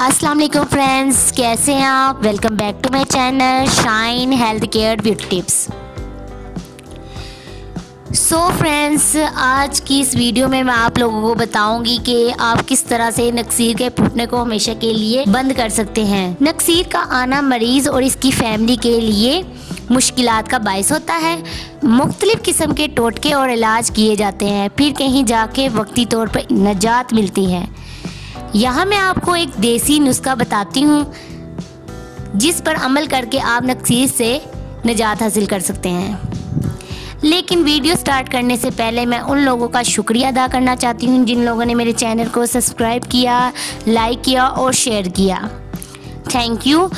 अस्सलाम वालेकुम फ्रेंड्स, कैसे हैं आप। Welcome back to my channel shine health care beauty tips. So friends, आज की इस वीडियो में मैं आप लोगों को बताऊंगी कि आप किस तरह से नक्सीर के फूटने को हमेशा के लिए बंद कर सकते हैं। नक्सीर का आना मरीज़ और इसकी फैमिली के लिए मुश्किलात का बायस होता है। मुख्तलिफ किस्म के टोटके और इलाज किए जाते हैं, फिर कहीं जाके वक्ती तौर पर निजात मिलती है। यहाँ मैं आपको एक देसी नुस्खा बताती हूँ जिस पर अमल करके आप नक्सीर से निजात हासिल कर सकते हैं। लेकिन वीडियो स्टार्ट करने से पहले मैं उन लोगों का शुक्रिया अदा करना चाहती हूँ जिन लोगों ने मेरे चैनल को सब्सक्राइब किया, लाइक किया और शेयर किया। Thank you.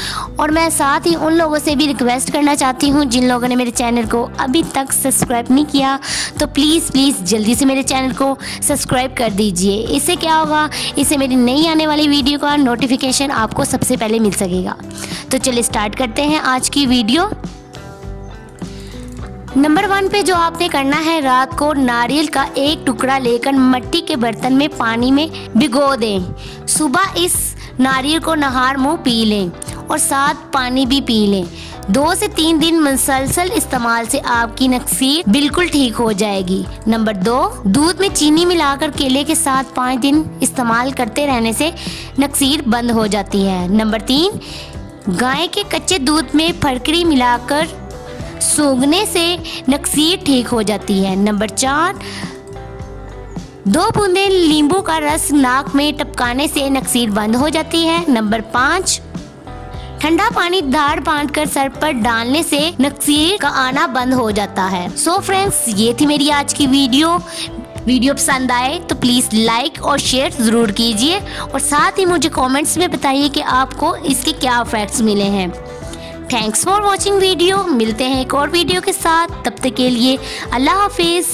और मैं साथ ही उन लोगों से भी रिक्वेस्ट करना चाहती हूँ जिन लोगों ने मेरे चैनल को अभी तक सब्सक्राइब नहीं किया तो प्लीज़ जल्दी से मेरे चैनल को सब्सक्राइब कर दीजिए। इससे क्या होगा, इससे मेरी नई आने वाली वीडियो का नोटिफिकेशन आपको सबसे पहले मिल सकेगा। तो चलिए स्टार्ट करते हैं आज की वीडियो। नंबर 1 पे जो आपने करना है, रात को नारियल का एक टुकड़ा लेकर मिट्टी के बर्तन में पानी में भिगो दें। सुबह इस नारियल को नहार मुंह पी लें और साथ पानी भी पी लें। 2 से 3 दिन मुसलसल इस्तेमाल से आपकी नक्सीर बिल्कुल ठीक हो जाएगी। नंबर 2, दूध में चीनी मिलाकर केले के साथ 5 दिन इस्तेमाल करते रहने से नक्सीर बंद हो जाती है। नंबर 3, गाय के कच्चे दूध में फटकरी मिलाकर सूंघने से नक्सीर ठीक हो जाती है। नंबर 4, 2 बूंदे नींबू का रस नाक में टपकाने से नक्सीर बंद हो जाती है। नंबर 5, ठंडा पानी दाढ़ बांधकर सर पर डालने से नक्सीर का आना बंद हो जाता है। सो फ्रेंड्स, ये थी मेरी आज की वीडियो पसंद आए तो प्लीज़ लाइक और शेयर ज़रूर कीजिए और साथ ही मुझे कमेंट्स में बताइए कि आपको इसके क्या इफेक्ट्स मिले हैं। Thanks for watching video. मिलते हैं एक और वीडियो के साथ, तब तक के लिए अल्लाह हाफिज़।